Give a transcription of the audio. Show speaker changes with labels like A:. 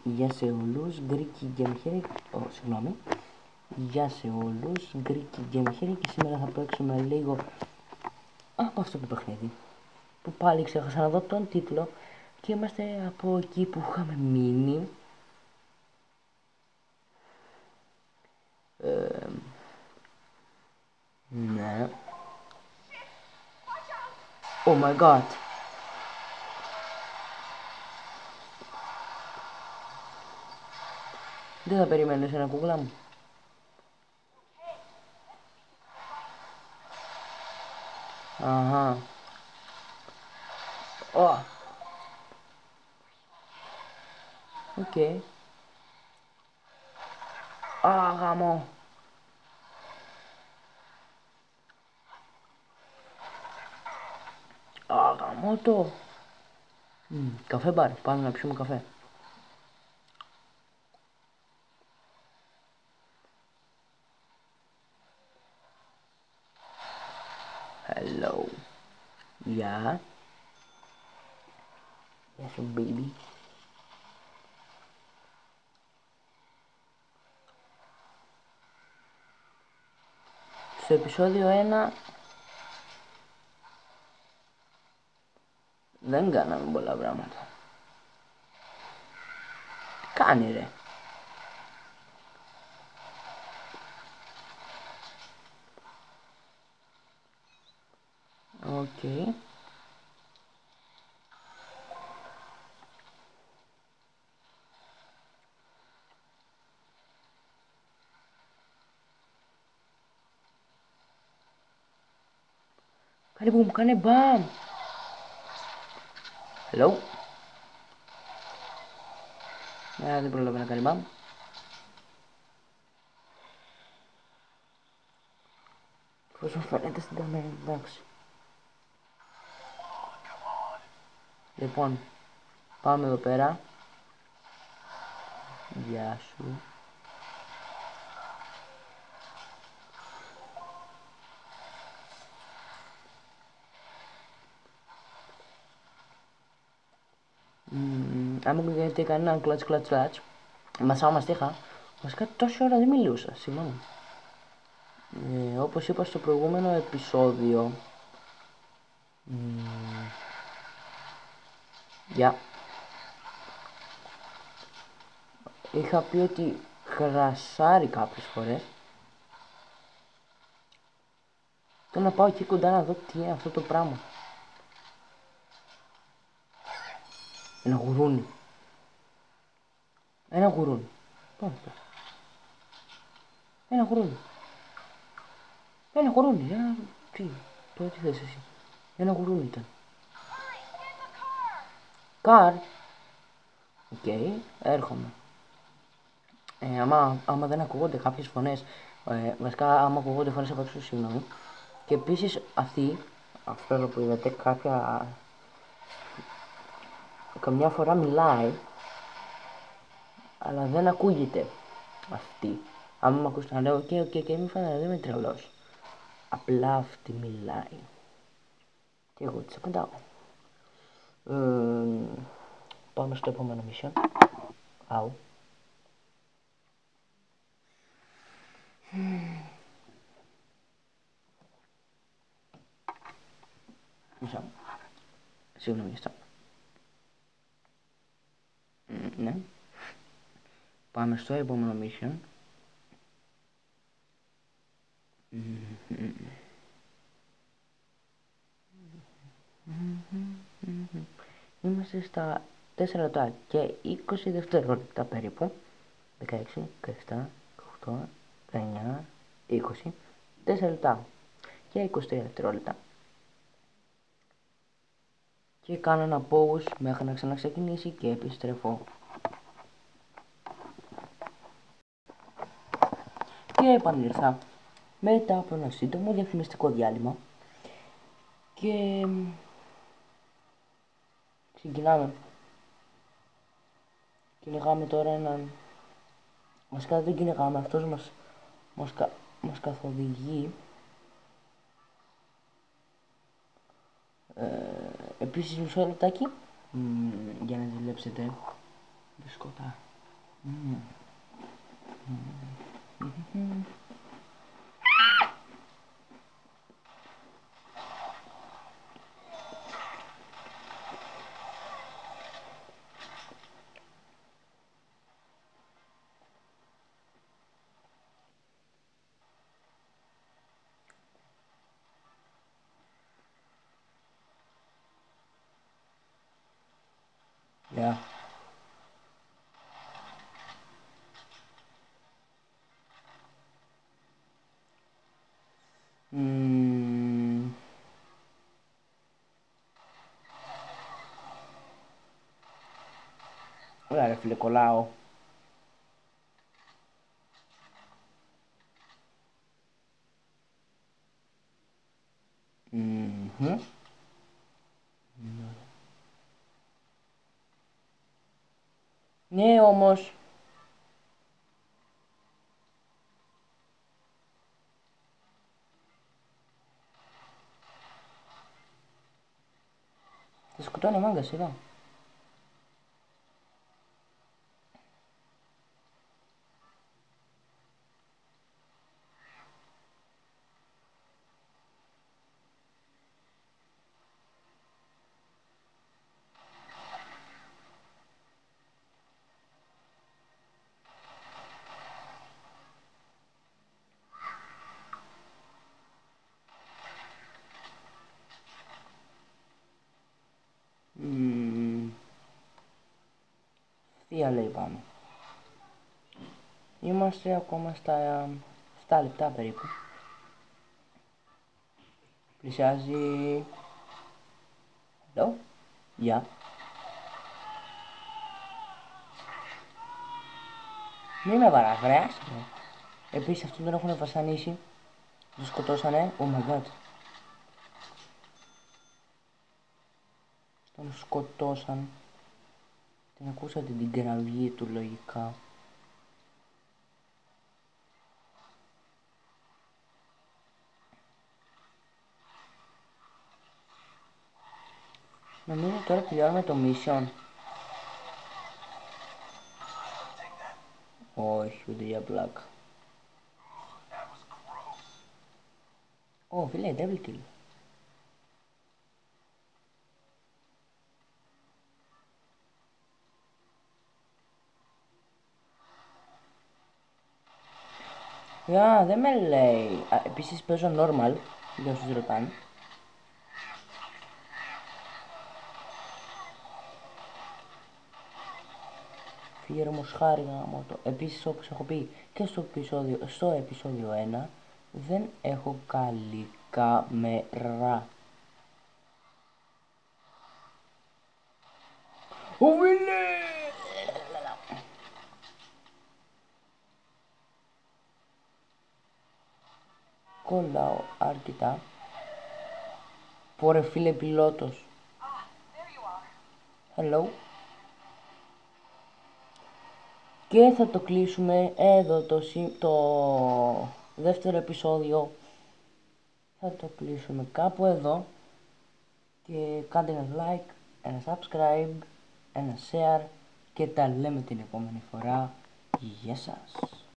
A: Γεια σε όλους, Greek Game Hero, συγγνώμη. Γεια σε όλους, Greek Game Hero και σήμερα θα παίξουμε λίγο από αυτό το παιχνίδι που πάλι ξέχασα να δω τον τίτλο και είμαστε από εκεί που είχαμε μείνει. Ναι. Oh my god. Δεν θα περιμένεις ένα κουκλά μου. Αχα. Οκ. Γαμό. Γαμό το. Καφέ μπαρ, πάμε να πιούμε καφέ. Hello. Γεια. Γεια σου baby. Στο επεισόδιο 1 δεν κάναμε πολλά πράγματα. Κάνει ρε. Οκ. Κάνε μπουμ, κάνε μπαμ. Hello. Δεν πρόλαβε να κάνει μπαμ. Πώς μου φαίνεται στην κάμερα, εντάξει. Λοιπόν, πάμε εδώ πέρα. Γεια σου. Άμα γιατί κανένα κλατς. Μασάω είχα. Βασικά τόση ώρα δεν μιλούσα, συγγνώμη. Όπως είπα στο προηγούμενο επεισόδιο. Γεια. Είχα πει ότι κρασάρει κάποιες φορές. Θέλω να πάω εκεί κοντά να δω τι είναι αυτό το πράγμα. Ένα γουρούνι. Ένα γουρούνι. Πάμε πέρα. Ένα γουρούνι. Ένα γουρούνι. Τι θες εσύ. Ένα γουρούνι ήταν. Καρ. Οκ, έρχομαι. Άμα δεν ακούγονται κάποιες φωνές, βασικά άμα ακούγονται φωνές από έξω, συγγνώμη. Και επίσης αυτό που είδατε, καμιά φορά μιλάει, αλλά δεν ακούγεται αυτή. Άμα με ακούσετε να λέω οκ, μη φαίνεται, δεν είμαι τρελός. Απλά αυτή μιλάει. Και εγώ της απαντάω. Πάμε στο επόμενο mission. Αου. Μισό. Συγγνώμη, αυτό. Ναι. Πάμε στο επόμενο mission. Είμαστε στα 4 λεπτά και 20 δευτερόλεπτα περίπου. 16, 17, 18, 19, 20, 4 λεπτά και 23 δευτερόλεπτα. Και κάνω ένα pause μέχρι να ξαναξεκινήσει και επιστρέφω. Και επανήλθα μετά από ένα σύντομο διαφημιστικό διάλειμμα και ξεκινάμε. Κυνηγάμε τώρα έναν... Βασικά δεν κυνηγάμε, αυτός μας καθοδηγεί. Επίσης μισό λεπτάκι για να ζηλέψετε. Yeah. Ωραία ρε φίλε, κολλάω. Ναι όμως. Θα σκοτώνει ο μάγκας εδώ. Θεία λέει πάμε. Είμαστε ακόμα στα 7 λεπτά περίπου. Πλησιάζει... Εδώ. Γεια. Μη με παραγράσεις. Επίσης αυτόν τον έχουν βασανίσει. Τον σκοτώσανε. Oh my god. Τον σκοτώσαν. Την ακούσατε την κραυγή του λογικά. Νομίζω τώρα πληρώνουμε το mission. Όχι, ούτε για πλάκα. Ω, φίλε, double kill. Δεν με λέει. Επίσης παίζω normal, για όσους ρωτάνε. Φύγε ρε μοσχάρι γάμο το. Επίσης όπως έχω πει και στο επεισόδιο 1, δεν έχω καλή κάμερα. Κολλάω αρκετά. Πόρε φίλε πιλότος. Hello. Και θα το κλείσουμε εδώ το δεύτερο επεισόδιο. Θα το κλείσουμε κάπου εδώ. Και κάντε ένα like, ένα subscribe, ένα share. Και τα λέμε την επόμενη φορά. Γεια σας.